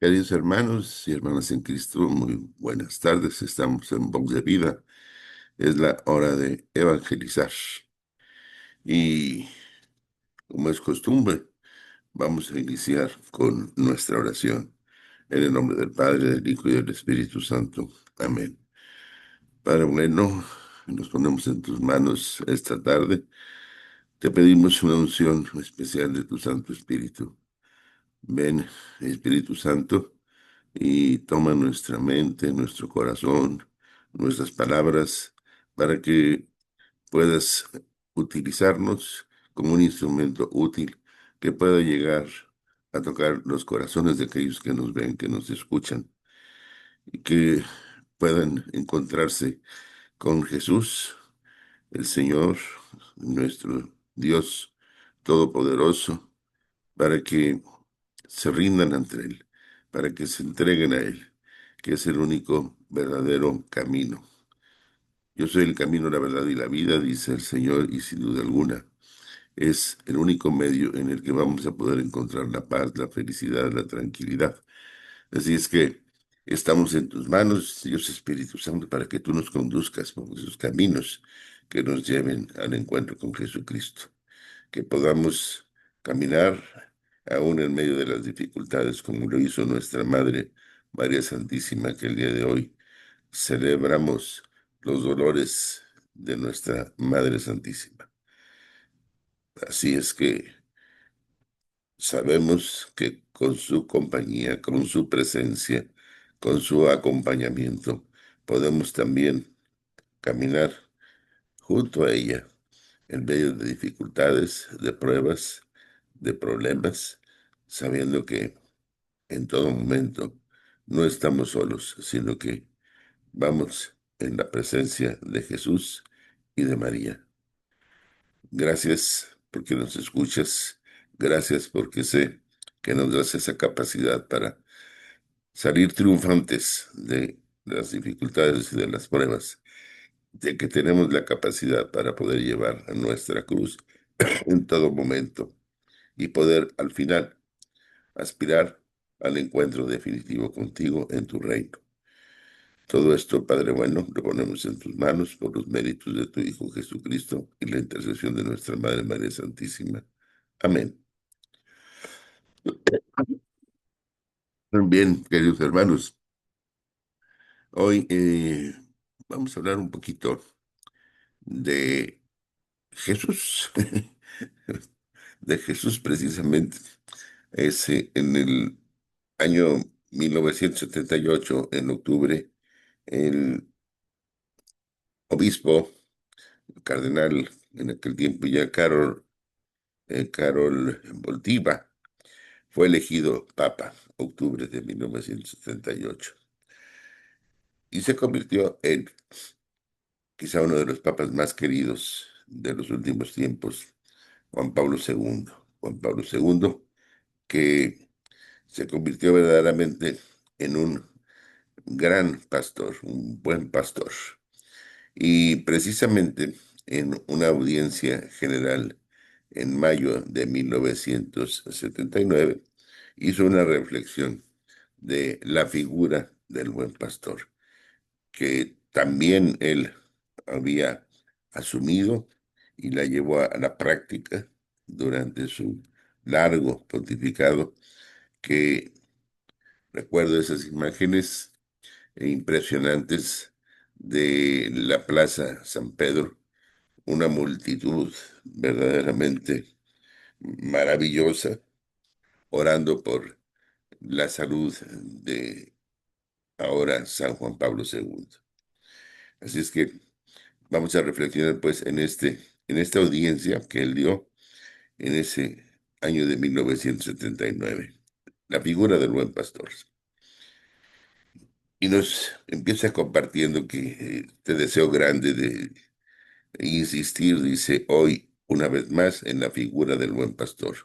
Queridos hermanos y hermanas en Cristo, muy buenas tardes. Estamos en Voz de Vida. Es la hora de evangelizar. Y como es costumbre, vamos a iniciar con nuestra oración. En el nombre del Padre, del Hijo y del Espíritu Santo. Amén. Padre bueno, nos ponemos en tus manos esta tarde. Te pedimos una unción especial de tu Santo Espíritu. Ven, Espíritu Santo, y toma nuestra mente, nuestro corazón, nuestras palabras, para que puedas utilizarnos como un instrumento útil que pueda llegar a tocar los corazones de aquellos que nos ven, que nos escuchan, y que puedan encontrarse con Jesús, el Señor, nuestro Dios Todopoderoso, para que se rindan ante Él, para que se entreguen a Él, que es el único verdadero camino. Yo soy el camino, la verdad y la vida, dice el Señor, y sin duda alguna es el único medio en el que vamos a poder encontrar la paz, la felicidad, la tranquilidad. Así es que estamos en tus manos, Dios Espíritu Santo, para que tú nos conduzcas por esos caminos que nos lleven al encuentro con Jesucristo, que podamos caminar aún en medio de las dificultades, como lo hizo nuestra Madre María Santísima, que el día de hoy celebramos los dolores de nuestra Madre Santísima. Así es que sabemos que con su compañía, con su presencia, con su acompañamiento, podemos también caminar junto a ella en medio de dificultades, de pruebas, de problemas, sabiendo que en todo momento no estamos solos, sino que vamos en la presencia de Jesús y de María. Gracias porque nos escuchas, gracias porque sé que nos das esa capacidad para salir triunfantes de las dificultades y de las pruebas, de que tenemos la capacidad para poder llevar a nuestra cruz en todo momento y poder al final aspirar al encuentro definitivo contigo en tu reino. Todo esto, Padre bueno, lo ponemos en tus manos por los méritos de tu Hijo Jesucristo y la intercesión de nuestra Madre María Santísima. Amén. Bien, queridos hermanos, hoy vamos a hablar un poquito de Jesús, de Jesús precisamente. En el año 1978, en octubre, el obispo, el cardenal, en aquel tiempo ya Carol Voltiva, fue elegido papa, octubre de 1978, y se convirtió en quizá uno de los papas más queridos de los últimos tiempos, Juan Pablo II. Juan Pablo II, que se convirtió verdaderamente en un gran pastor, un buen pastor. Y precisamente en una audiencia general en mayo de 1979 hizo una reflexión de la figura del buen pastor, que también él había asumido y la llevó a la práctica durante su largo pontificado, que recuerdo esas imágenes impresionantes de la Plaza San Pedro, una multitud verdaderamente maravillosa, orando por la salud de ahora San Juan Pablo II. Así es que vamos a reflexionar pues en esta audiencia que él dio en ese año de 1979, la figura del buen pastor. Y nos empieza compartiendo que te deseo grande de insistir, dice, hoy una vez más en la figura del buen pastor.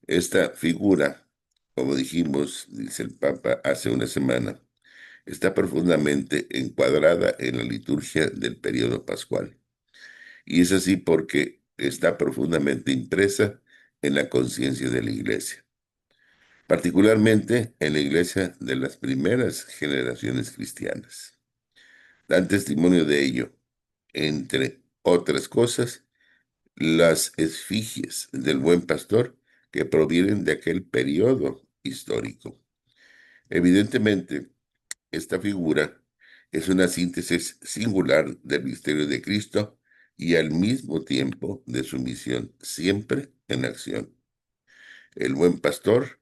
Esta figura, como dijimos, dice el Papa hace una semana, está profundamente encuadrada en la liturgia del período pascual. Y es así porque está profundamente impresa en la conciencia de la Iglesia. particularmente en la iglesia de las primeras generaciones cristianas. Dan testimonio de ello, entre otras cosas, las esfigies del buen pastor que provienen de aquel periodo histórico. Evidentemente, esta figura es una síntesis singular del misterio de Cristo y al mismo tiempo de su misión, siempre en acción. El buen pastor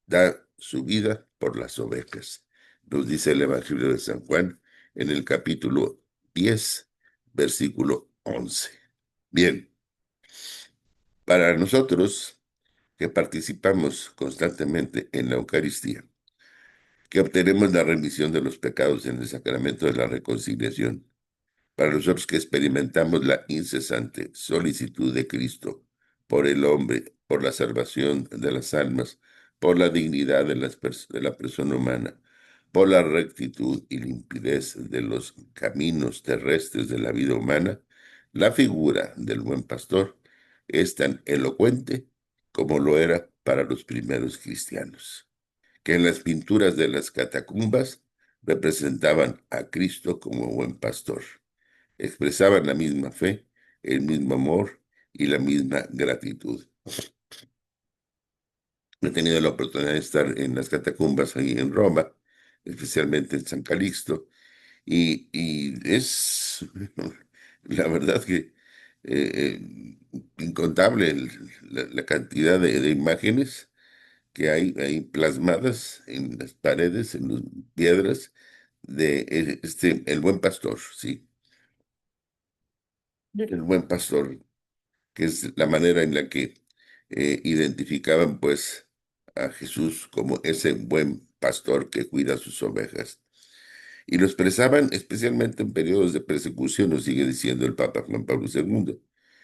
da su vida por las ovejas. Nos dice el Evangelio de San Juan en el capítulo 10, versículo 11. Bien, para nosotros que participamos constantemente en la Eucaristía, que obtenemos la remisión de los pecados en el sacramento de la reconciliación, para nosotros que experimentamos la incesante solicitud de Cristo por el hombre, por la salvación de las almas, por la dignidad de la persona humana, por la rectitud y limpidez de los caminos terrestres de la vida humana, la figura del buen pastor es tan elocuente como lo era para los primeros cristianos, que en las pinturas de las catacumbas representaban a Cristo como buen pastor. Expresaban la misma fe, el mismo amor y la misma gratitud. He tenido la oportunidad de estar en las catacumbas ahí en Roma, especialmente en San Calixto, y es la verdad que incontable la cantidad de imágenes que hay ahí plasmadas en las paredes, en las piedras, de el buen pastor, sí, el buen pastor, que es la manera en la que identificaban pues a Jesús como ese buen pastor que cuida sus ovejas. Y lo expresaban especialmente en periodos de persecución, nos sigue diciendo el Papa Juan Pablo II,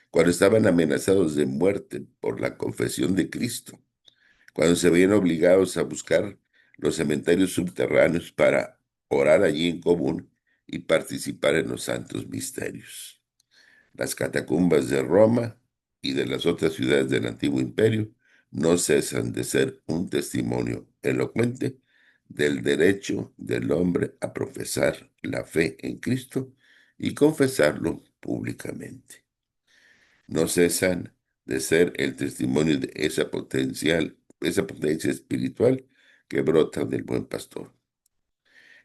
cuando estaban amenazados de muerte por la confesión de Cristo, cuando se veían obligados a buscar los cementerios subterráneos para orar allí en común y participar en los santos misterios. Las catacumbas de Roma y de las otras ciudades del antiguo imperio no cesan de ser un testimonio elocuente del derecho del hombre a profesar la fe en Cristo y confesarlo públicamente. No cesan de ser el testimonio de esa potencia espiritual que brota del buen pastor.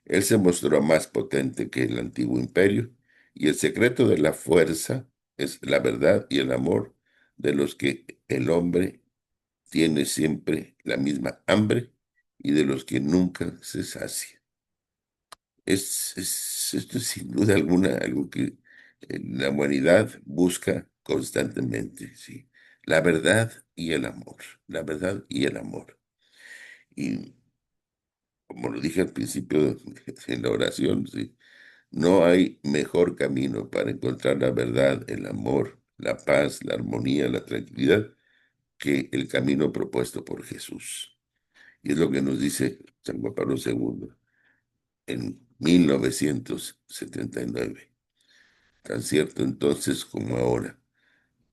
Él se mostró más potente que el antiguo imperio, y el secreto de la fuerza es la verdad y el amor de los que el hombre tiene siempre la misma hambre y de los que nunca se sacia. Esto es sin duda alguna algo que la humanidad busca constantemente, ¿sí? La verdad y el amor, la verdad y el amor. Y como lo dije al principio en la oración, ¿sí? No hay mejor camino para encontrar la verdad, el amor, la paz, la armonía, la tranquilidad, que el camino propuesto por Jesús. Y es lo que nos dice San Juan Pablo II en 1979. Tan cierto entonces como ahora.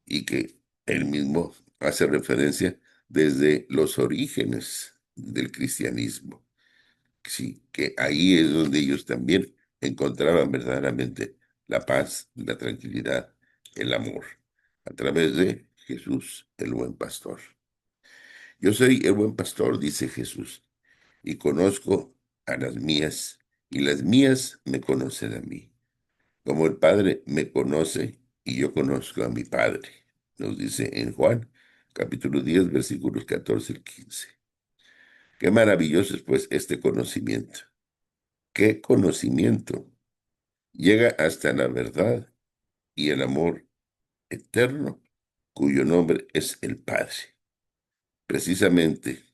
Y que él mismo hace referencia desde los orígenes del cristianismo. Sí, que ahí es donde ellos también encontraban verdaderamente la paz, la tranquilidad, el amor, a través de Jesús, el buen pastor. Yo soy el buen pastor, dice Jesús, y conozco a las mías, y las mías me conocen a mí, como el Padre me conoce y yo conozco a mi Padre, nos dice en Juan, capítulo 10, versículos 14 al 15. Qué maravilloso es pues este conocimiento. ¿Qué conocimiento? Llega hasta la verdad y el amor eterno, cuyo nombre es el Padre. Precisamente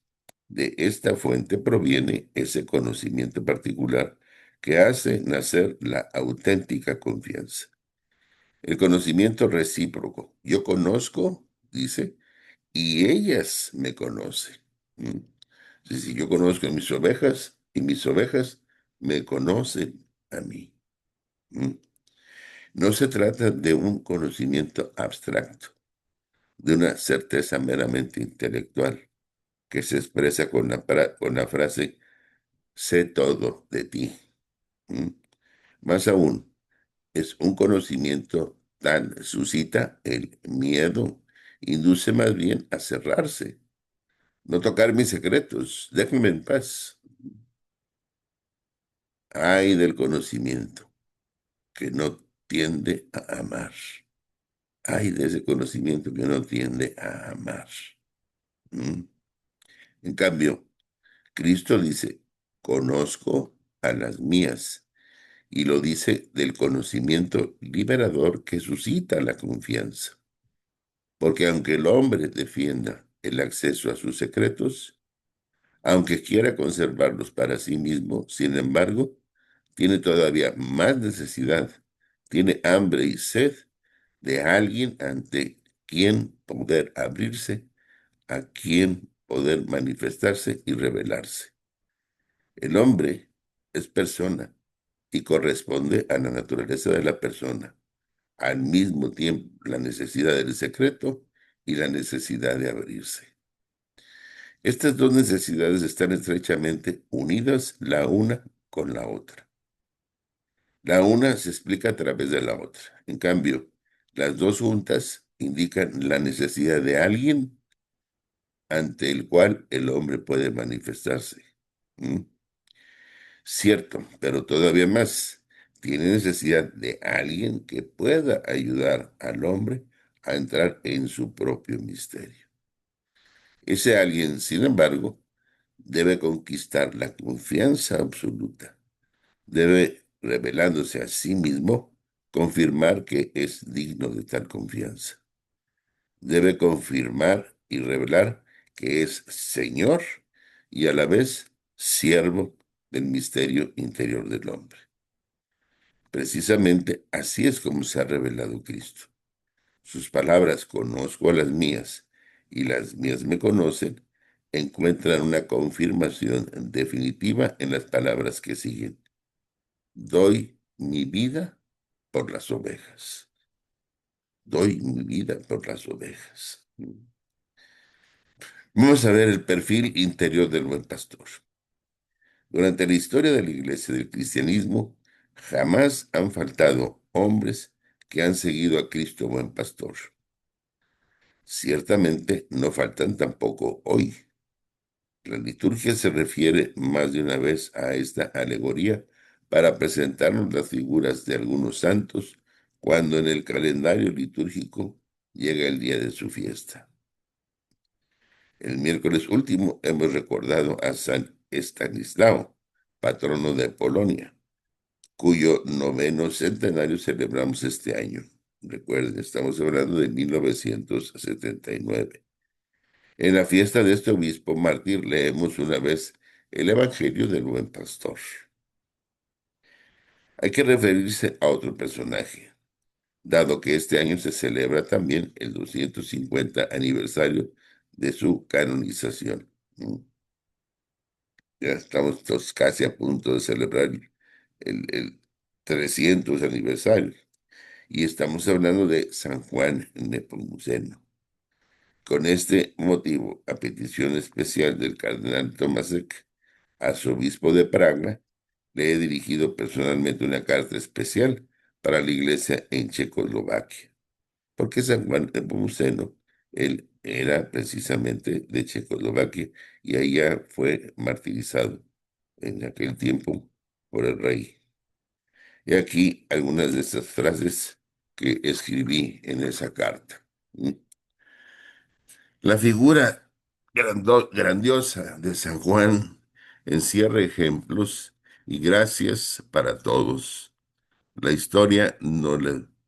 de esta fuente proviene ese conocimiento particular que hace nacer la auténtica confianza. El conocimiento recíproco. Yo conozco, dice, y ellas me conocen. ¿Mm? Si yo conozco a mis ovejas y mis ovejas me conocen a mí. ¿Mm? No se trata de un conocimiento abstracto, de una certeza meramente intelectual. que se expresa con la frase sé todo de ti. ¿Mm? Más aún, es un conocimiento tan suscita el miedo, induce más bien a cerrarse, no tocar mis secretos, déjenme en paz. Ay del conocimiento que no tiende a amar. Ay de ese conocimiento que no tiende a amar. ¿Mm? En cambio, Cristo dice, conozco a las mías, y lo dice del conocimiento liberador que suscita la confianza. Porque aunque el hombre defienda el acceso a sus secretos, aunque quiera conservarlos para sí mismo, sin embargo, tiene todavía más necesidad, tiene hambre y sed de alguien ante quien poder abrirse, a quien poder manifestarse y revelarse. El hombre es persona y corresponde a la naturaleza de la persona, al mismo tiempo la necesidad del secreto y la necesidad de abrirse. Estas dos necesidades están estrechamente unidas la una con la otra. La una se explica a través de la otra. En cambio, las dos juntas indican la necesidad de alguien ante el cual el hombre puede manifestarse. ¿Mm? Cierto, pero todavía más, tiene necesidad de alguien que pueda ayudar al hombre a entrar en su propio misterio. Ese alguien, sin embargo, debe conquistar la confianza absoluta. Debe, revelándose a sí mismo, confirmar que es digno de tal confianza. Debe confirmar y revelar que es Señor y a la vez siervo del misterio interior del hombre. Precisamente así es como se ha revelado Cristo. Sus palabras, conozco a las mías y las mías me conocen, encuentran una confirmación definitiva en las palabras que siguen. Doy mi vida por las ovejas. Doy mi vida por las ovejas. Vamos a ver el perfil interior del buen pastor. Durante la historia de la iglesia del cristianismo, jamás han faltado hombres que han seguido a Cristo buen pastor. Ciertamente no faltan tampoco hoy. La liturgia se refiere más de una vez a esta alegoría para presentarnos las figuras de algunos santos cuando en el calendario litúrgico llega el día de su fiesta. El miércoles último hemos recordado a San Estanislao, patrono de Polonia, cuyo noveno centenario celebramos este año. Recuerden, estamos hablando de 1979. En la fiesta de este obispo mártir leemos una vez el Evangelio del Buen Pastor. Hay que referirse a otro personaje, dado que este año se celebra también el 250 aniversario de su canonización. ¿Mm? Ya estamos todos casi a punto de celebrar el 300 aniversario. Y estamos hablando de San Juan Nepomuceno. Con este motivo, a petición especial del cardenal Tomasek, arzobispo de Praga, le he dirigido personalmente una carta especial para la iglesia en Checoslovaquia, porque San Juan Nepomuceno, él era precisamente de Checoslovaquia y allá fue martirizado en aquel tiempo por el rey. Y aquí algunas de estas frases que escribí en esa carta. ¿Mm? La figura grandiosa de San Juan encierra ejemplos y gracias para todos. La historia nos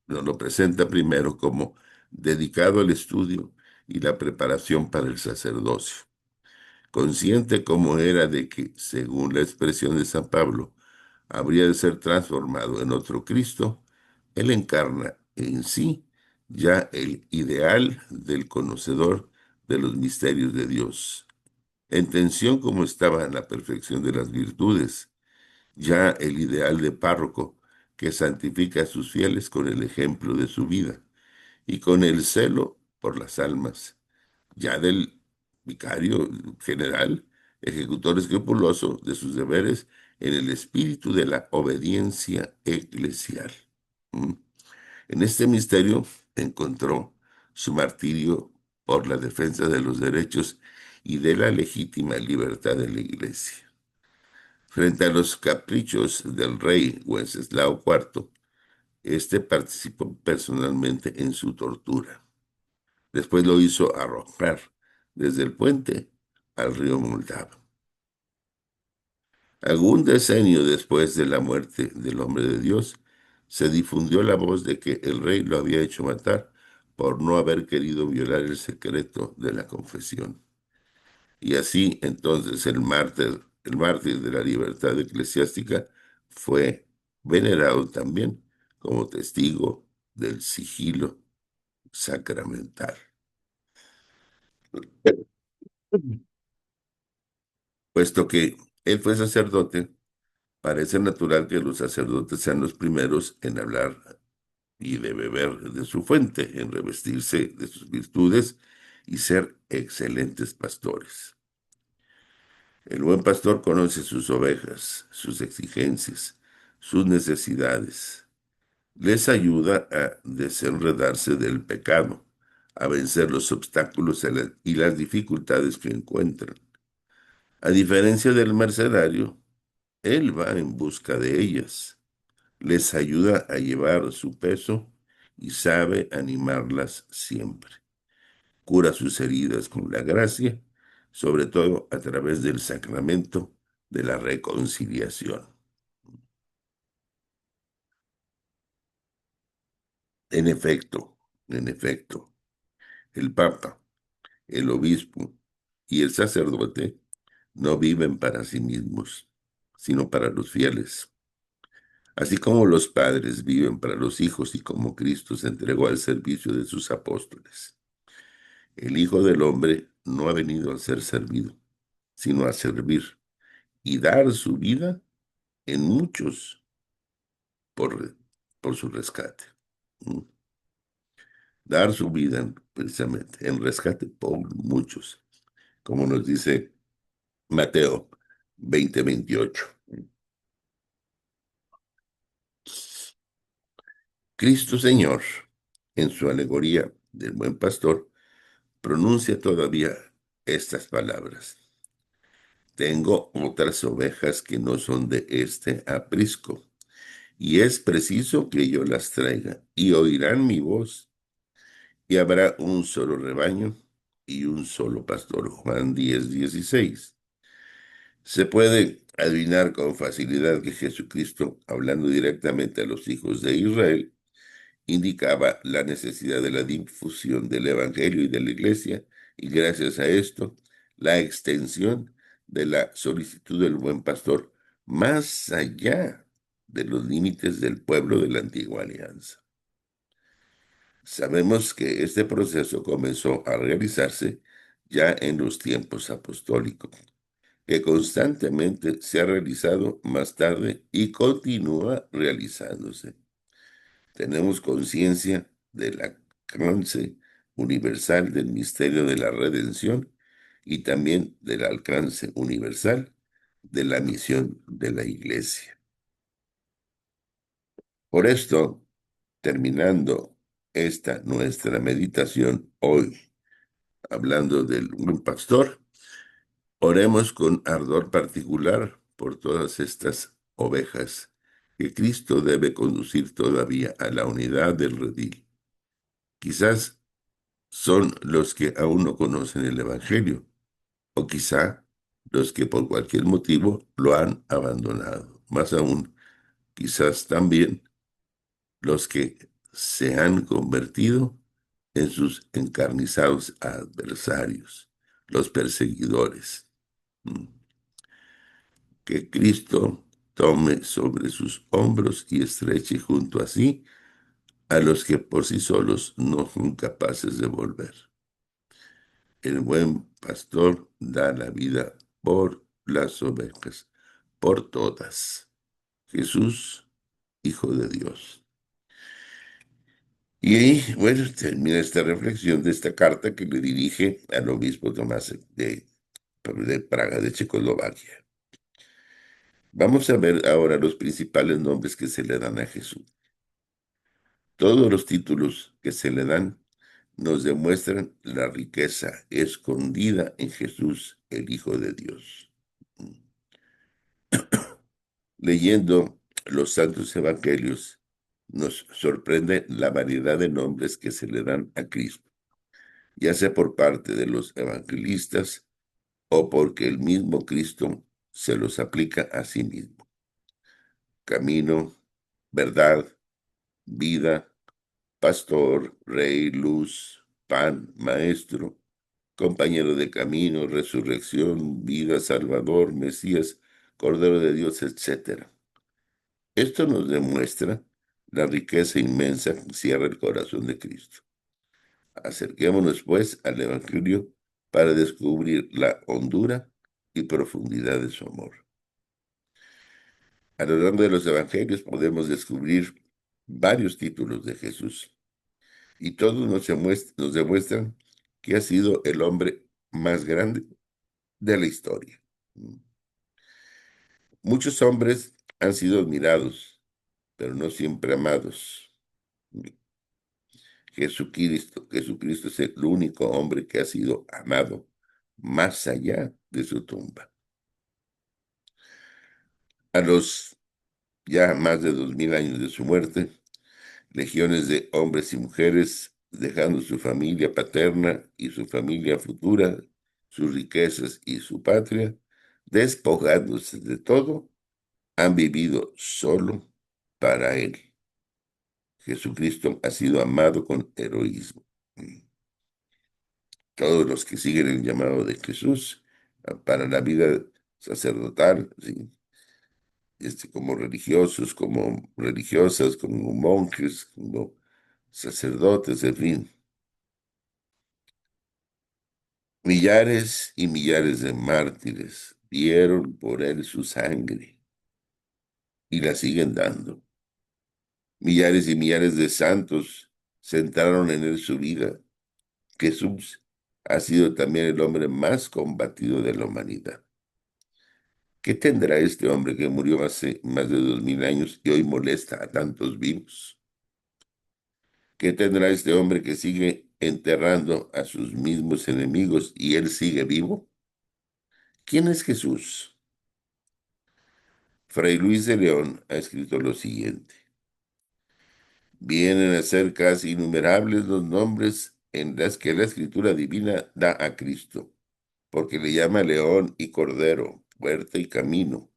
lo presenta primero como dedicado al estudio y la preparación para el sacerdocio. Consciente como era de que, según la expresión de San Pablo, habría de ser transformado en otro Cristo, él encarna en sí ya el ideal del conocedor de los misterios de Dios. En tensión como estaba en la perfección de las virtudes, ya el ideal de párroco que santifica a sus fieles con el ejemplo de su vida y con el celo por las almas, ya del vicario general, ejecutor escrupuloso de sus deberes en el espíritu de la obediencia eclesial. ¿Mm? En este misterio encontró su martirio por la defensa de los derechos y de la legítima libertad de la Iglesia. Frente a los caprichos del rey Wenceslao IV, este participó personalmente en su tortura. Después lo hizo arrojar desde el puente al río Moldava. Algún decenio después de la muerte del hombre de Dios, se difundió la voz de que el rey lo había hecho matar por no haber querido violar el secreto de la confesión. Y así entonces el mártir de la libertad eclesiástica, fue venerado también como testigo del sigilo sacramental. Puesto que él fue sacerdote, parece natural que los sacerdotes sean los primeros en hablar y de beber de su fuente, en revestirse de sus virtudes y ser excelentes pastores. El buen pastor conoce sus ovejas, sus exigencias, sus necesidades. Les ayuda a desenredarse del pecado, a vencer los obstáculos y las dificultades que encuentran. A diferencia del mercenario, él va en busca de ellas, les ayuda a llevar su peso y sabe animarlas siempre. Cura sus heridas con la gracia, sobre todo a través del sacramento de la reconciliación. En efecto, en efecto, el Papa, el obispo y el sacerdote no viven para sí mismos, sino para los fieles. Así como los padres viven para los hijos y como Cristo se entregó al servicio de sus apóstoles. El Hijo del Hombre no ha venido a ser servido, sino a servir y dar su vida en muchos por, por su rescate. ¿Mm? Dar su vida precisamente en rescate por muchos, como nos dice Mateo 20:28. Cristo Señor, en su alegoría del buen pastor, pronuncia todavía estas palabras. Tengo otras ovejas que no son de este aprisco, y es preciso que yo las traiga, y oirán mi voz, y habrá un solo rebaño y un solo pastor. Juan 10:16. Se puede adivinar con facilidad que Jesucristo, hablando directamente a los hijos de Israel, indicaba la necesidad de la difusión del Evangelio y de la Iglesia, y gracias a esto, la extensión de la solicitud del buen pastor más allá de los límites del pueblo de la antigua alianza. Sabemos que este proceso comenzó a realizarse ya en los tiempos apostólicos, que constantemente se ha realizado más tarde y continúa realizándose. Tenemos conciencia del alcance universal del misterio de la redención y también del alcance universal de la misión de la Iglesia. Por esto, terminando esta nuestra meditación hoy, hablando del buen pastor, oremos con ardor particular por todas estas ovejas que Cristo debe conducir todavía a la unidad del redil. Quizás son los que aún no conocen el Evangelio, o quizá los que por cualquier motivo lo han abandonado. Más aún, quizás también los que se han convertido en sus encarnizados adversarios, los perseguidores. Mm. Que Cristo tome sobre sus hombros y estreche junto a sí a los que por sí solos no son capaces de volver. El buen pastor da la vida por las ovejas, por todas. Jesús, Hijo de Dios. Y bueno, termina esta reflexión de esta carta que le dirige al obispo Tomás de Praga, de Checoslovaquia. Vamos a ver ahora los principales nombres que se le dan a Jesús. Todos los títulos que se le dan nos demuestran la riqueza escondida en Jesús, el Hijo de Dios. Leyendo los santos evangelios, nos sorprende la variedad de nombres que se le dan a Cristo, ya sea por parte de los evangelistas o porque el mismo Cristo se los aplica a sí mismo. Camino, verdad, vida, pastor, rey, luz, pan, maestro, compañero de camino, resurrección, vida, salvador, Mesías, Cordero de Dios, etcétera. Esto nos demuestra la riqueza inmensa que cierra el corazón de Cristo. Acerquémonos, pues, al Evangelio para descubrir la hondura y profundidad de su amor. A lo largo de los Evangelios podemos descubrir varios títulos de Jesús y todos nos demuestran que ha sido el hombre más grande de la historia. Muchos hombres han sido admirados, pero no siempre amados. Jesucristo es el único hombre que ha sido amado más allá de su tumba. A los ya más de 2000 años de su muerte, legiones de hombres y mujeres, dejando su familia paterna y su familia futura, sus riquezas y su patria, despojándose de todo, han vivido solo para Él. Jesucristo ha sido amado con heroísmo. Todos los que siguen el llamado de Jesús para la vida sacerdotal, ¿sí? Como religiosos, como religiosas, como monjes, como sacerdotes, en fin. Millares y millares de mártires dieron por él su sangre y la siguen dando. Millares y millares de santos centraron en él su vida. Jesús ha sido también el hombre más combatido de la humanidad. ¿Qué tendrá este hombre que murió hace más de 2000 años y hoy molesta a tantos vivos? ¿Qué tendrá este hombre que sigue enterrando a sus mismos enemigos y él sigue vivo? ¿Quién es Jesús? Fray Luis de León ha escrito lo siguiente. Vienen a ser casi innumerables los nombres en las que la escritura divina da a Cristo, porque le llama león y cordero, puerta y camino,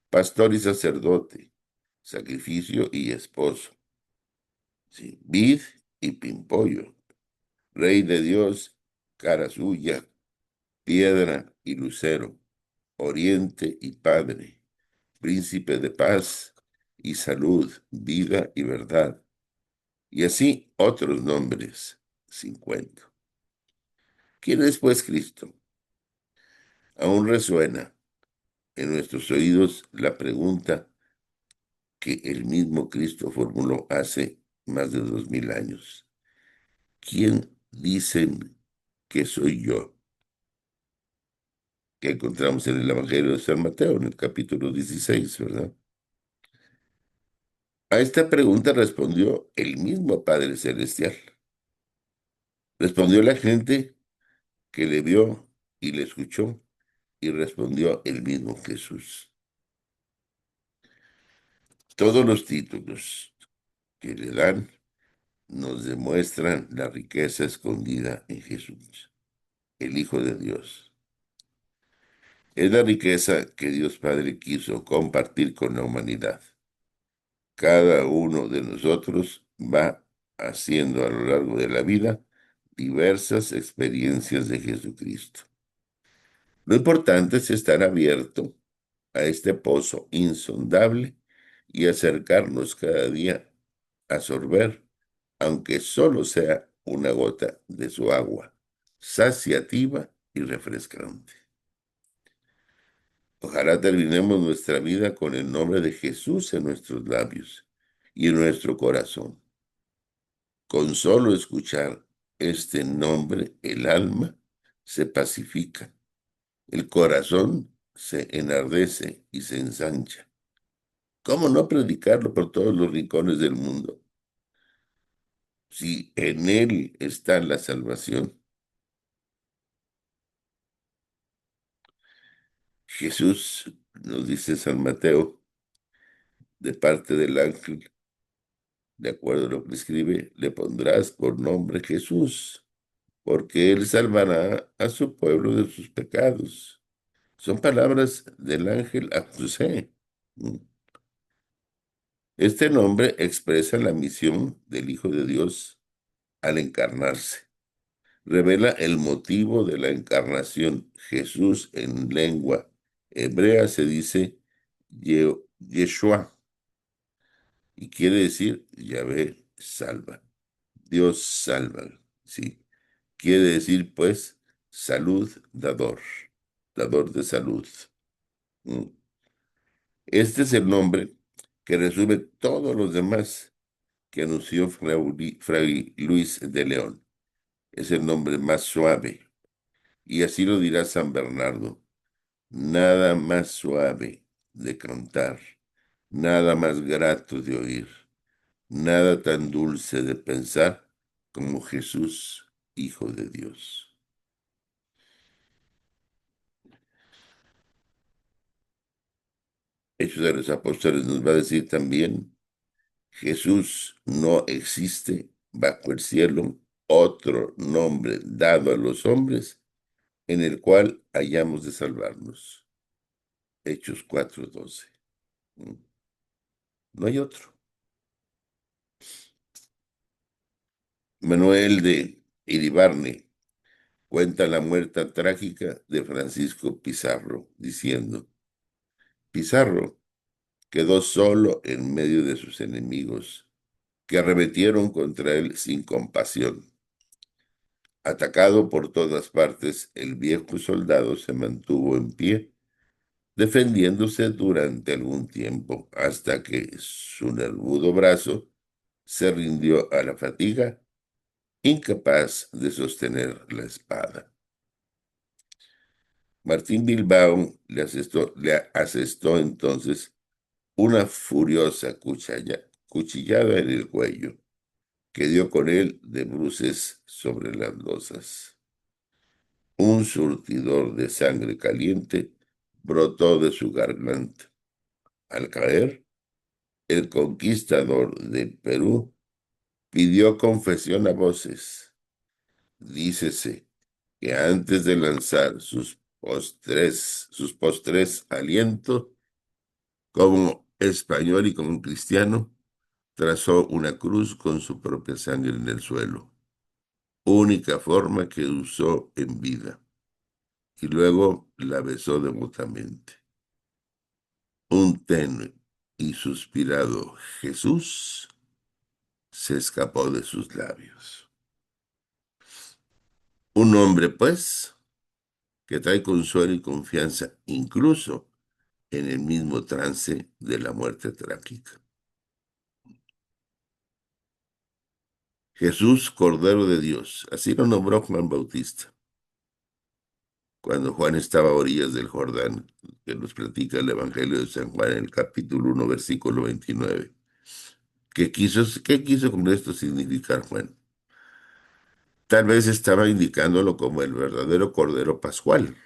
pastor y sacerdote, sacrificio y esposo, sí, vid y pimpollo, rey de Dios, cara suya, piedra y lucero, oriente y padre, príncipe de paz y salud, vida y verdad, y así otros nombres, 50. ¿Quién es pues Cristo? Aún resuena en nuestros oídos la pregunta que el mismo Cristo formuló hace más de 2000 años. ¿Quién dicen que soy yo? Que encontramos en el Evangelio de San Mateo, en el capítulo 16, ¿verdad? A esta pregunta respondió el mismo Padre Celestial. Respondió la gente que le vio y le escuchó, y respondió el mismo Jesús. Todos los títulos que le dan nos demuestran la riqueza escondida en Jesús, el Hijo de Dios. Es la riqueza que Dios Padre quiso compartir con la humanidad. Cada uno de nosotros va haciendo a lo largo de la vida diversas experiencias de Jesucristo. Lo importante es estar abierto a este pozo insondable y acercarnos cada día a sorber, aunque solo sea una gota de su agua, saciativa y refrescante. Ojalá terminemos nuestra vida con el nombre de Jesús en nuestros labios y en nuestro corazón. Con solo escuchar este nombre, el alma se pacifica, el corazón se enardece y se ensancha. ¿Cómo no predicarlo por todos los rincones del mundo? Si en él está la salvación. Jesús, nos dice San Mateo, de parte del ángel, de acuerdo a lo que escribe, le pondrás por nombre Jesús, porque él salvará a su pueblo de sus pecados. Son palabras del ángel a José. Este nombre expresa la misión del Hijo de Dios al encarnarse. Revela el motivo de la encarnación. Jesús en lengua hebrea se dice Yeshua y quiere decir Yahvé salva. Dios salva, sí. Quiere decir pues salud dador, dador de salud. Mm. Este es el nombre que resume todos los demás que anunció Fray Luis de León. Es el nombre más suave. Y así lo dirá San Bernardo. Nada más suave de cantar, nada más grato de oír, nada tan dulce de pensar como Jesús, Hijo de Dios. Hechos de los Apóstoles nos va a decir también, Jesús no existe bajo el cielo otro nombre dado a los hombres en el cual hayamos de salvarnos. Hechos 4:12. No hay otro. Manuel de Iribarne cuenta la muerte trágica de Francisco Pizarro, diciendo, Pizarro quedó solo en medio de sus enemigos, que arremetieron contra él sin compasión. Atacado por todas partes, el viejo soldado se mantuvo en pie, defendiéndose durante algún tiempo, hasta que su nervudo brazo se rindió a la fatiga, incapaz de sostener la espada. Martín Bilbao le asestó entonces una furiosa cuchillada en el cuello, que dio con él de bruces sobre las losas. Un surtidor de sangre caliente brotó de su garganta. Al caer, el conquistador del Perú pidió confesión a voces. Dícese que antes de lanzar sus postres alientos, como español y como cristiano, trazó una cruz con su propia sangre en el suelo, única forma que usó en vida, y luego la besó devotamente. Un tenue y suspirado Jesús se escapó de sus labios. Un hombre, pues, que trae consuelo y confianza incluso en el mismo trance de la muerte trágica. Jesús, Cordero de Dios, así lo nombró Juan Bautista. Cuando Juan estaba a orillas del Jordán, que nos platica el Evangelio de San Juan en el capítulo 1, versículo 29. ¿Qué quiso con esto significar Juan? Tal vez estaba indicándolo como el verdadero Cordero Pascual,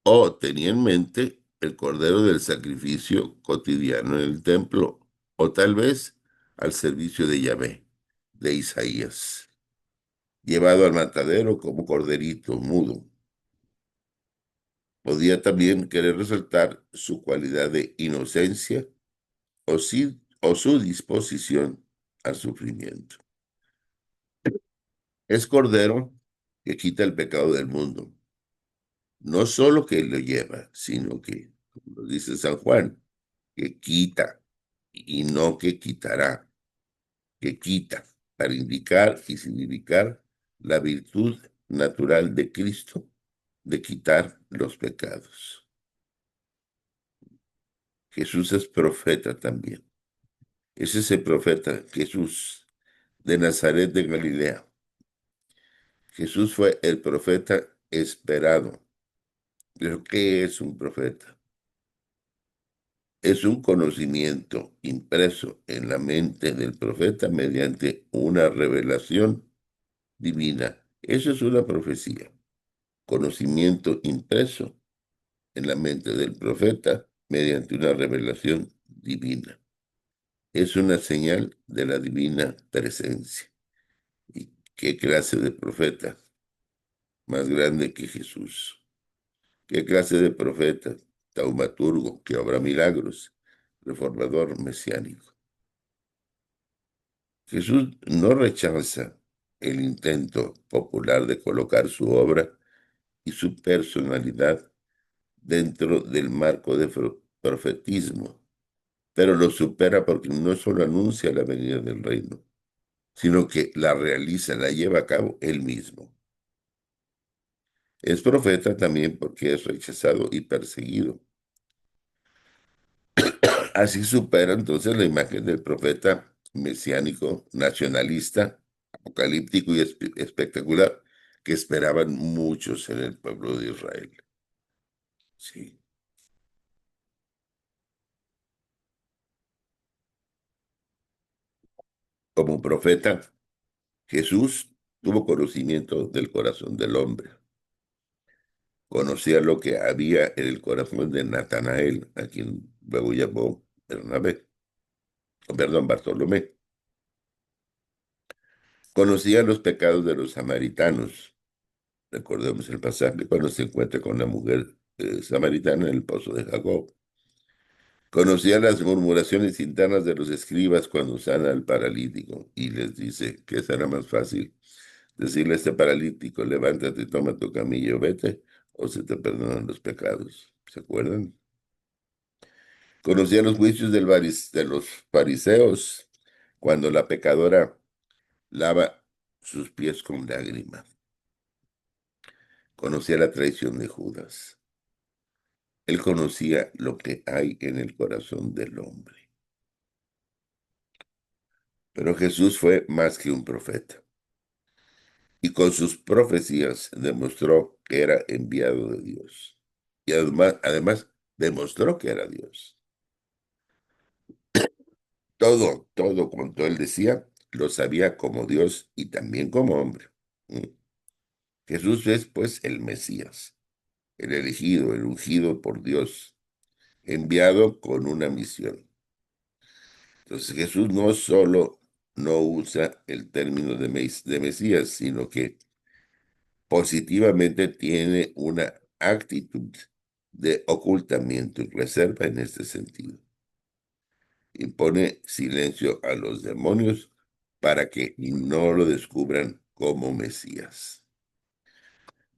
o tenía en mente el Cordero del sacrificio cotidiano en el templo, o tal vez al servicio de Yahvé, de Isaías, llevado al matadero como corderito mudo. Podía también querer resaltar su cualidad de inocencia o su disposición al sufrimiento. Es Cordero que quita el pecado del mundo. No solo que lo lleva, sino que, como lo dice San Juan, que quita y no que quitará, que quita para indicar y significar la virtud natural de Cristo de quitar los pecados. Jesús es profeta también. Es ese profeta Jesús de Nazaret de Galilea. Jesús fue el profeta esperado. ¿Pero qué es un profeta? Es un conocimiento impreso en la mente del profeta mediante una revelación divina. Eso es una profecía. Conocimiento impreso en la mente del profeta mediante una revelación divina. Es una señal de la divina presencia. ¿Y qué clase de profeta más grande que Jesús? ¿Qué clase de profeta, taumaturgo, que obra milagros, reformador mesiánico? Jesús no rechaza el intento popular de colocar su obra y su personalidad dentro del marco de profetismo, pero lo supera porque no solo anuncia la venida del reino, sino que la realiza, la lleva a cabo él mismo. Es profeta también porque es rechazado y perseguido. Así supera entonces la imagen del profeta mesiánico, nacionalista, apocalíptico y espectacular que esperaban muchos en el pueblo de Israel. Sí. Como profeta, Jesús tuvo conocimiento del corazón del hombre. Conocía lo que había en el corazón de Natanael, a quien luego llamó Bernabé, o perdón, Bartolomé. Conocía los pecados de los samaritanos. Recordemos el pasaje cuando se encuentra con la mujer samaritana en el pozo de Jacob. Conocía las murmuraciones internas de los escribas cuando sana al paralítico y les dice que será más fácil decirle a este paralítico, levántate, toma tu camillo, vete, o se te perdonan los pecados. ¿Se acuerdan? Conocía los juicios de los fariseos cuando la pecadora lava sus pies con lágrimas. Conocía la traición de Judas. Él conocía lo que hay en el corazón del hombre. Pero Jesús fue más que un profeta. Y con sus profecías demostró que era enviado de Dios. Y además demostró que era Dios. Todo cuanto él decía, lo sabía como Dios y también como hombre. ¿Mm? Jesús es pues el Mesías, el elegido, el ungido por Dios, enviado con una misión. Entonces Jesús no solo no usa el término de Mesías, sino que positivamente tiene una actitud de ocultamiento y reserva en este sentido. Impone silencio a los demonios para que no lo descubran como Mesías.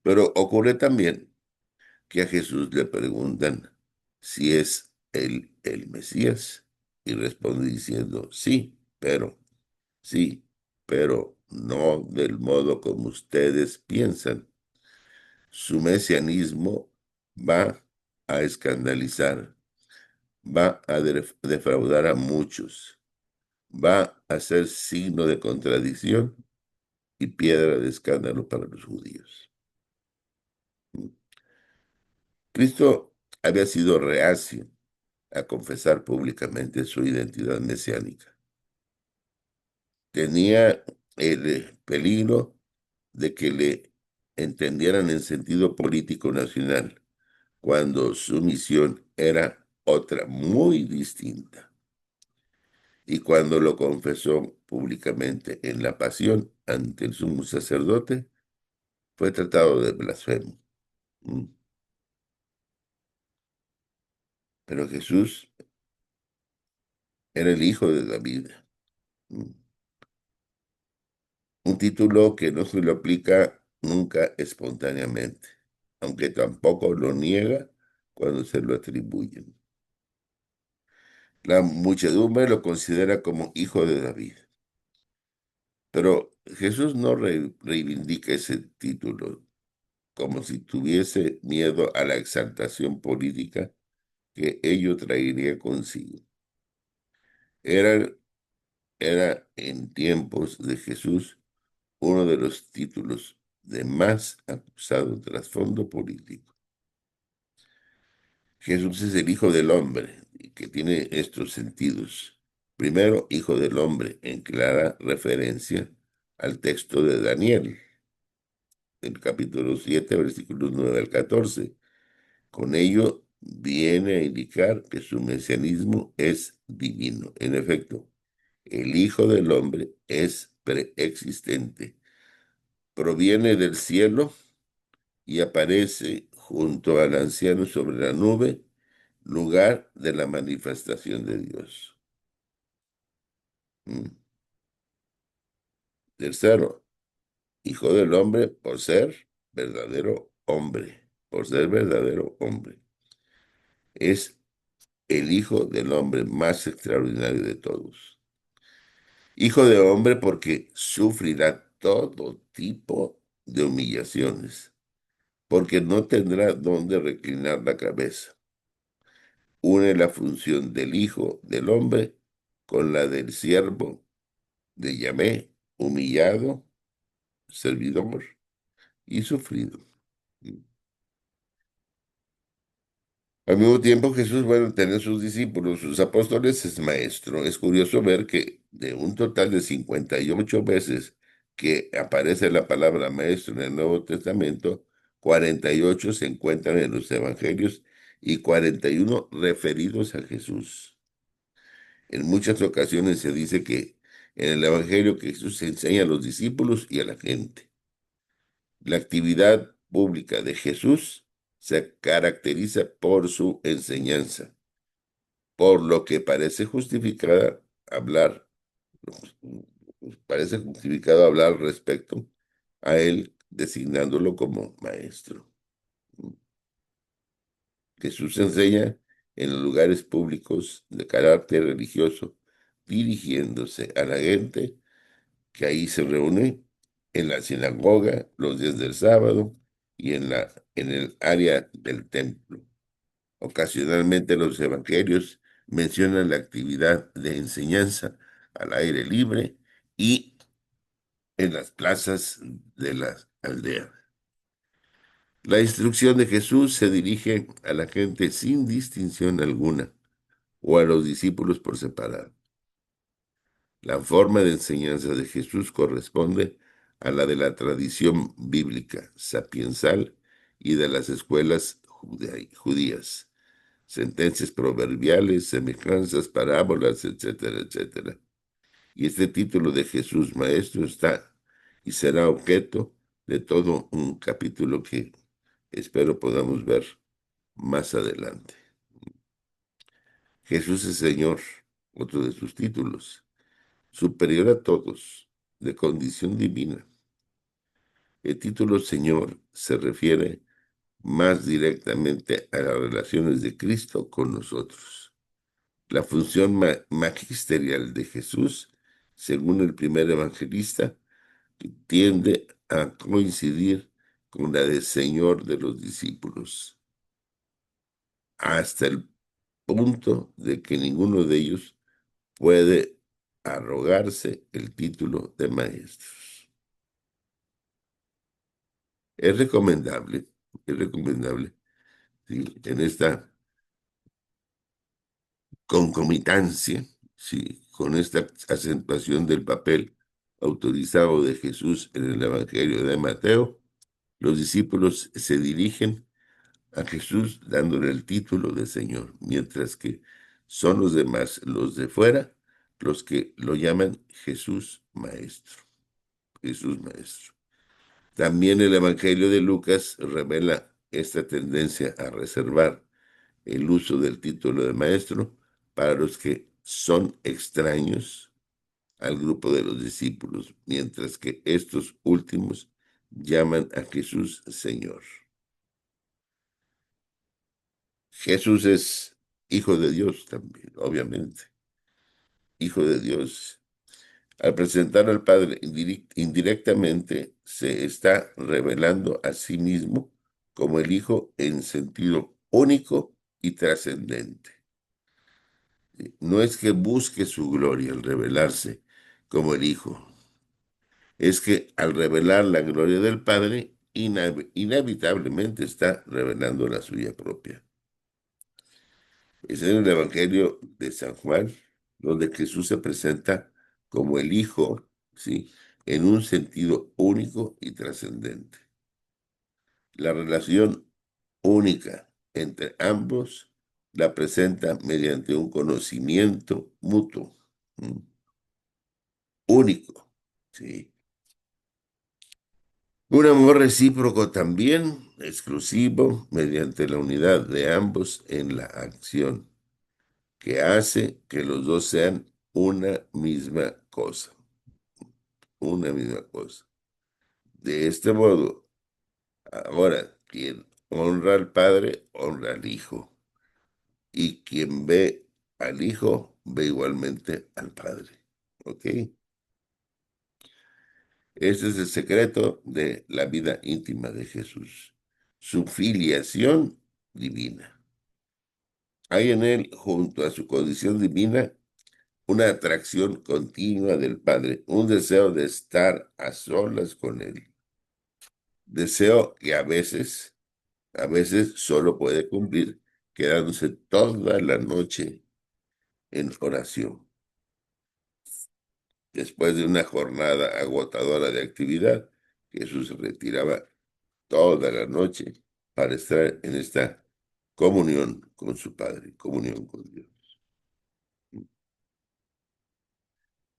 Pero ocurre también que a Jesús le preguntan si es él el Mesías y responde diciendo sí, pero no del modo como ustedes piensan. Su mesianismo va a escandalizar, va a defraudar a muchos, va a ser signo de contradicción y piedra de escándalo para los judíos. Cristo había sido reacio a confesar públicamente su identidad mesiánica. Tenía el peligro de que le entendieran en sentido político nacional, cuando su misión era otra muy distinta. Y cuando lo confesó públicamente en la pasión ante el sumo sacerdote, fue tratado de blasfemo. Mm. Pero Jesús era el hijo de David. Mm. Un título que no se lo aplica nunca espontáneamente, aunque tampoco lo niega cuando se lo atribuyen. La muchedumbre lo considera como hijo de David. Pero Jesús no reivindica ese título como si tuviese miedo a la exaltación política que ello traería consigo. Era era en tiempos de Jesús uno de los títulos de más acusado trasfondo político. Jesús es el Hijo del Hombre, que tiene estos sentidos. Primero, Hijo del Hombre, en clara referencia al texto de Daniel, el capítulo 7, versículos 9 al 14. Con ello viene a indicar que su mesianismo es divino. En efecto, el Hijo del Hombre es preexistente, proviene del cielo y aparece junto al anciano sobre la nube, lugar de la manifestación de Dios. Mm. Tercero, Hijo del Hombre por ser verdadero hombre, por ser verdadero hombre. Es el Hijo del Hombre más extraordinario de todos. Hijo de hombre porque sufrirá todo tipo de humillaciones, porque no tendrá dónde reclinar la cabeza. Une la función del Hijo del Hombre con la del siervo de Yahvé, humillado, servidor y sufrido. Al mismo tiempo, Jesús, bueno, tener sus discípulos, sus apóstoles, es maestro. Es curioso ver que de un total de 58 veces que aparece la palabra maestro en el Nuevo Testamento, 48 se encuentran en los evangelios y 41 referidos a Jesús. En muchas ocasiones se dice que en el evangelio que Jesús enseña a los discípulos y a la gente. La actividad pública de Jesús se caracteriza por su enseñanza, por lo que parece justificado hablar respecto a él, designándolo como maestro. Jesús enseña en los lugares públicos de carácter religioso, dirigiéndose a la gente que ahí se reúne en la sinagoga los días del sábado y en el área del templo. Ocasionalmente los evangelios mencionan la actividad de enseñanza al aire libre y en las plazas de las aldeas. La instrucción de Jesús se dirige a la gente sin distinción alguna o a los discípulos por separado. La forma de enseñanza de Jesús corresponde a la de la tradición bíblica sapiensal y de las escuelas judías. Sentencias proverbiales, semejanzas, parábolas, etcétera, etcétera. Y este título de Jesús Maestro está y será objeto de todo un capítulo que espero podamos ver más adelante. Jesús es Señor, otro de sus títulos, superior a todos, de condición divina. El título Señor se refiere más directamente a las relaciones de Cristo con nosotros. La función magisterial de Jesús, según el primer evangelista, tiende a coincidir con la de Señor de los discípulos, hasta el punto de que ninguno de ellos puede arrogarse el título de maestros. Es recomendable, es recomendable, ¿sí? En esta concomitancia, sí, con esta acentuación del papel autorizado de Jesús en el Evangelio de Mateo, los discípulos se dirigen a Jesús dándole el título de Señor, mientras que son los demás, los de fuera, los que lo llaman Jesús Maestro. Jesús Maestro. También el Evangelio de Lucas revela esta tendencia a reservar el uso del título de maestro para los que son extraños al grupo de los discípulos, mientras que estos últimos llaman a Jesús Señor. Jesús es Hijo de Dios también, obviamente, Hijo de Dios. Al presentar al Padre indirectamente, se está revelando a sí mismo como el Hijo en sentido único y trascendente. No es que busque su gloria al revelarse, como el Hijo. Es que al revelar la gloria del Padre, inevitablemente está revelando la suya propia. Es en el Evangelio de San Juan, donde Jesús se presenta como el Hijo, ¿sí? En un sentido único y trascendente. La relación única entre ambos la presenta mediante un conocimiento mutuo, ¿m? Único, ¿sí? Un amor recíproco también, exclusivo, mediante la unidad de ambos en la acción, que hace que los dos sean una misma cosa. De este modo, ahora, quien honra al Padre, honra al Hijo, y quien ve al Hijo, ve igualmente al Padre. ¿Ok? Ese es el secreto de la vida íntima de Jesús, su filiación divina. Hay en él, junto a su condición divina, una atracción continua del Padre, un deseo de estar a solas con él. Deseo que a veces solo puede cumplir quedándose toda la noche en oración. Después de una jornada agotadora de actividad, Jesús se retiraba toda la noche para estar en esta comunión con su Padre, comunión con Dios.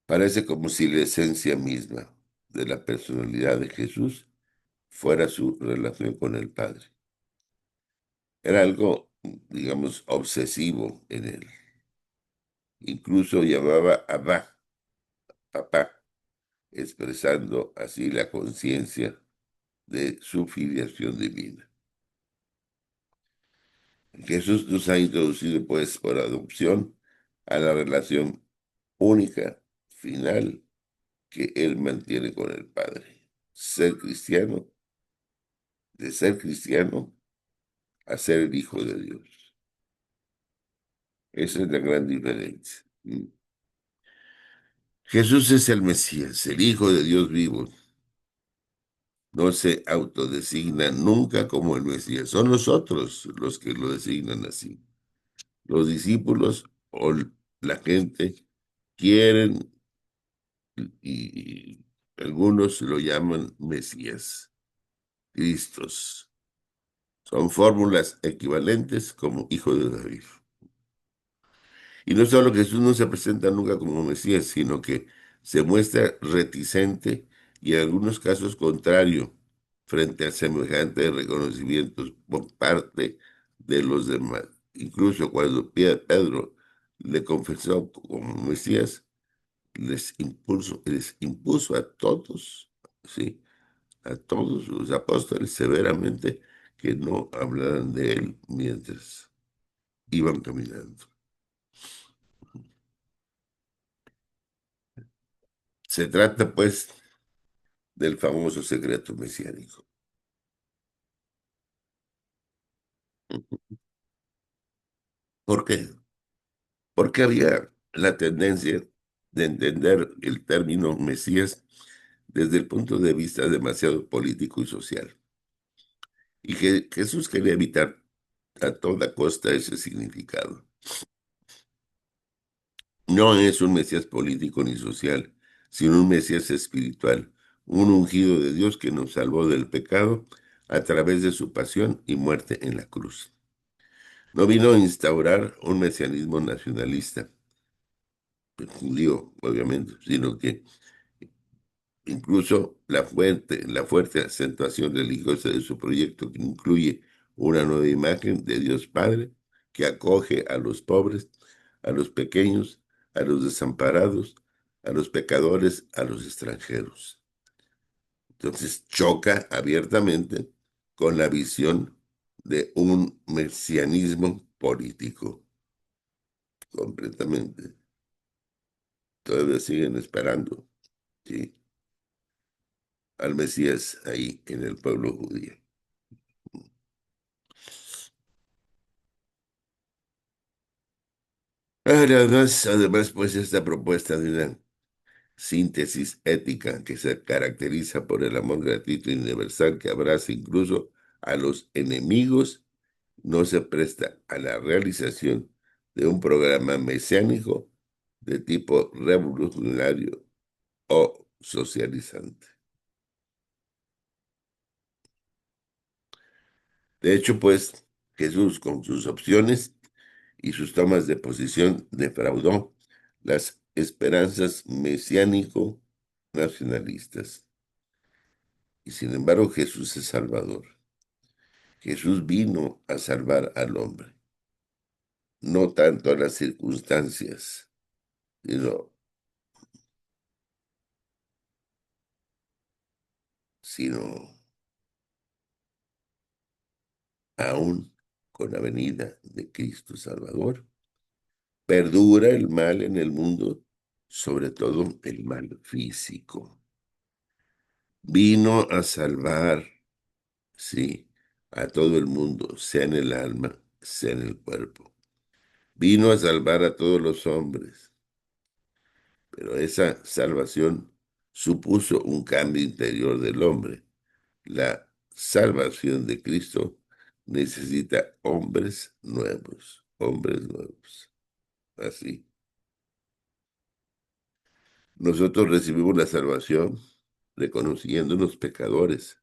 Parece como si la esencia misma de la personalidad de Jesús fuera su relación con el Padre. Era algo, digamos, obsesivo en él. Incluso llamaba Abba, papá, expresando así la conciencia de su filiación divina. Jesús nos ha introducido, pues, por adopción a la relación única, final, que él mantiene con el Padre. Ser cristiano, de ser cristiano a ser el Hijo de Dios. Esa es la gran diferencia. Jesús es el Mesías, el Hijo de Dios vivo. No se autodesigna nunca como el Mesías. Son nosotros los que lo designan así. Los discípulos o la gente quieren y algunos lo llaman Mesías, Cristos. Son fórmulas equivalentes como hijo de David. Y no solo Jesús no se presenta nunca como Mesías, sino que se muestra reticente y en algunos casos contrario frente a semejantes reconocimientos por parte de los demás. Incluso cuando Pedro le confesó como Mesías, les impuso a todos, ¿sí? A todos los apóstoles severamente que no hablaran de él mientras iban caminando. Se trata, pues, del famoso secreto mesiánico. ¿Por qué? Porque había la tendencia de entender el término Mesías desde el punto de vista demasiado político y social. Y que Jesús quería evitar a toda costa ese significado. No es un Mesías político ni social, sino un Mesías espiritual, un ungido de Dios que nos salvó del pecado a través de su pasión y muerte en la cruz. No vino a instaurar un mesianismo nacionalista, judío, obviamente, sino que incluso la fuerte acentuación religiosa de su proyecto, que incluye una nueva imagen de Dios Padre que acoge a los pobres, a los pequeños, a los desamparados, a los pecadores, a los extranjeros. Entonces choca abiertamente con la visión de un mesianismo político, completamente. Todavía siguen esperando, ¿sí? Al Mesías ahí en el pueblo judío. Además, pues esta propuesta de una síntesis ética que se caracteriza por el amor gratuito y universal que abraza incluso a los enemigos, no se presta a la realización de un programa mesiánico de tipo revolucionario o socializante. De hecho, pues, Jesús, con sus opciones y sus tomas de posición, defraudó las esperanzas mesiánico-nacionalistas. Y sin embargo, Jesús es Salvador. Jesús vino a salvar al hombre, no tanto a las circunstancias, sino, sino aún con la venida de Cristo Salvador. Perdura el mal en el mundo, sobre todo el mal físico. Vino a salvar, sí, a todo el mundo, sea en el alma, sea en el cuerpo. Vino a salvar a todos los hombres, pero esa salvación supuso un cambio interior del hombre. La salvación de Cristo necesita hombres nuevos, hombres nuevos. Así. Nosotros recibimos la salvación reconociéndonos pecadores,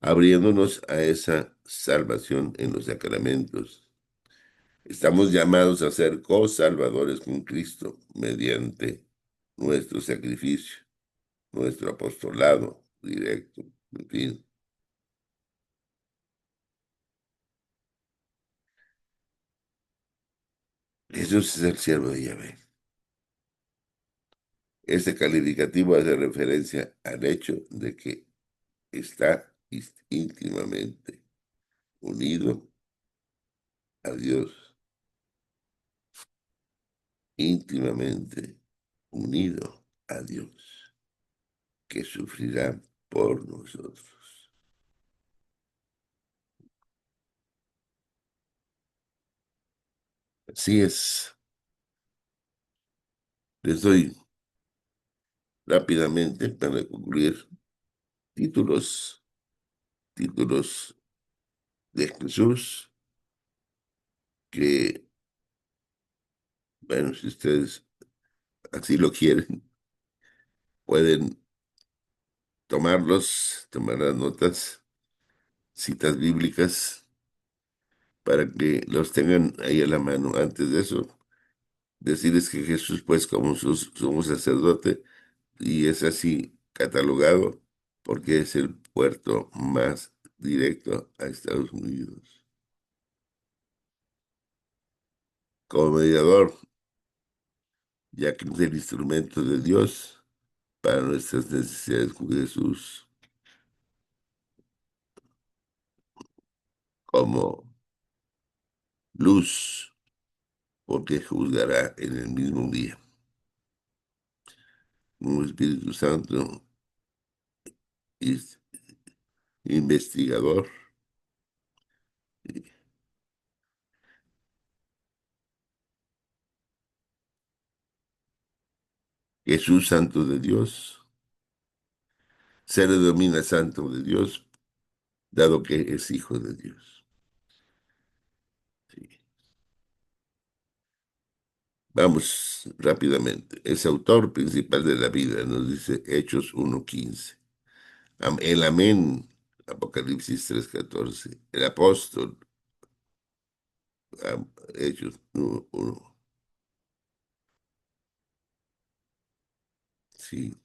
abriéndonos a esa salvación en los sacramentos. Estamos llamados a ser co-salvadores con Cristo mediante nuestro sacrificio, nuestro apostolado directo, en fin. Jesús es el siervo de Yahvé. Este calificativo hace referencia al hecho de que está íntimamente unido a Dios, íntimamente unido a Dios, que sufrirá por nosotros. Así es. Les doy rápidamente para concluir títulos, títulos de Jesús que, bueno, si ustedes así lo quieren, pueden tomarlos, tomar las notas, citas bíblicas, para que los tengan ahí a la mano. Antes de eso, decirles que Jesús, pues, como sumo sacerdote, y es así catalogado porque es el puerto más directo a Estados Unidos. Como mediador, ya que es el instrumento de Dios para nuestras necesidades con Jesús, como luz, porque juzgará en el mismo día. Un Espíritu Santo es investigador, Jesús Santo de Dios, se le denomina Santo de Dios, dado que es Hijo de Dios. Sí. Vamos rápidamente. Es autor principal de la vida, nos dice Hechos 1:15. El Amén, Apocalipsis 3:14. El apóstol, Hechos 1:1. Sí.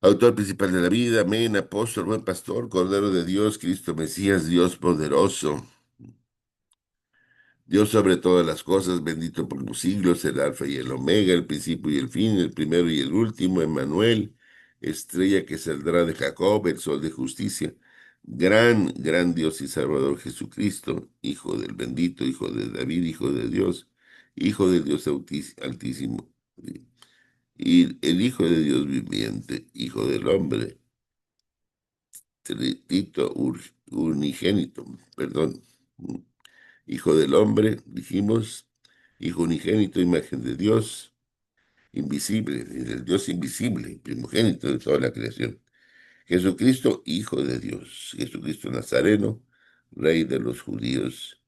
Autor principal de la vida, amén, apóstol, buen pastor, Cordero de Dios, Cristo Mesías, Dios poderoso, Dios sobre todas las cosas, bendito por los siglos, el alfa y el omega, el principio y el fin, el primero y el último, Emmanuel, estrella que saldrá de Jacob, el sol de justicia, gran Dios y Salvador Jesucristo, Hijo del bendito, Hijo de David, Hijo de Dios altísimo, y el Hijo de Dios viviente, Hijo del hombre tritito unigénito, perdón, Hijo del hombre, dijimos, Hijo unigénito, imagen de Dios, invisible, el Dios invisible, primogénito de toda la creación. Jesucristo, Hijo de Dios. Jesucristo Nazareno, Rey de los judíos,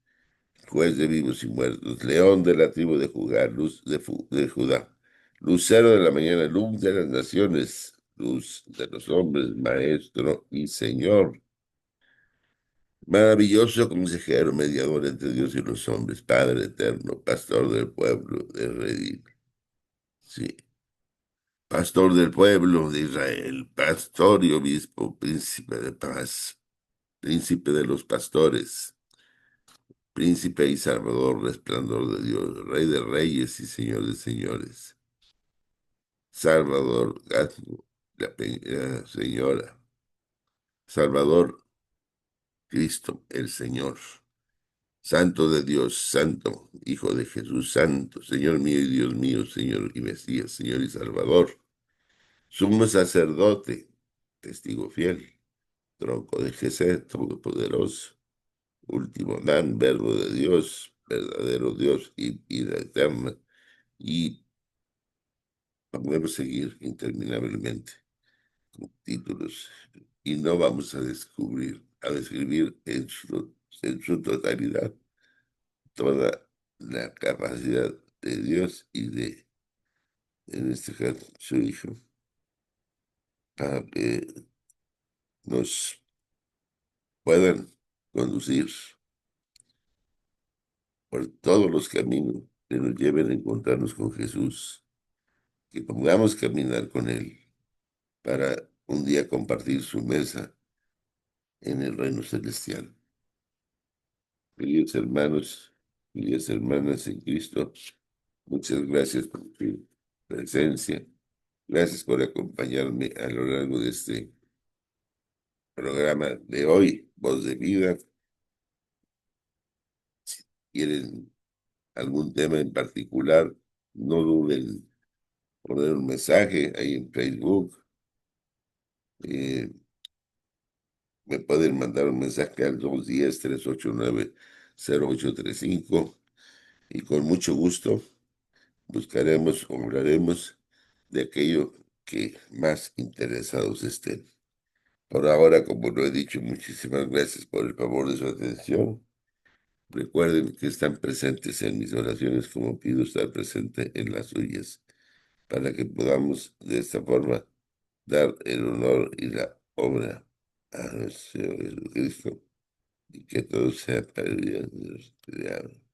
juez de vivos y muertos, león de la tribu de Judá, de Judá, lucero de la mañana, luz de las naciones, luz de los hombres, maestro y Señor. Maravilloso consejero, mediador entre Dios y los hombres, Padre eterno, pastor del pueblo de redil. Sí, pastor del pueblo de Israel, pastor y obispo, príncipe de paz, príncipe de los pastores, príncipe y salvador, resplandor de Dios, rey de reyes y señor de señores, salvador, señora, salvador, Cristo, el Señor. Santo de Dios, Santo, Hijo de Jesús, Santo, Señor mío y Dios mío, Señor y Mesías, Señor y Salvador, sumo sacerdote, testigo fiel, tronco de Jesús, todopoderoso, último Dan, verbo de Dios, verdadero Dios y vida eterna. Y podemos seguir interminablemente con títulos y no vamos a describir en su totalidad toda la capacidad de Dios y de, en este caso, su Hijo, para que nos puedan conducir por todos los caminos que nos lleven a encontrarnos con Jesús, que podamos caminar con Él para un día compartir su mesa en el reino celestial. Queridos hermanos, queridas hermanas en Cristo, muchas gracias por su presencia. Gracias por acompañarme a lo largo de este programa de hoy, Voz de Vida. Si quieren algún tema en particular, no duden en poner un mensaje ahí en Facebook. Eh, Me pueden mandar un mensaje al 210-389-0835 y con mucho gusto buscaremos o hablaremos de aquello que más interesados estén. Por ahora, como lo he dicho, muchísimas gracias por el favor de su atención. Recuerden que están presentes en mis oraciones como pido estar presente en las suyas, para que podamos de esta forma dar el honor y la obra a nuestro Señor Jesucristo y que todo sea para el bien de los creados.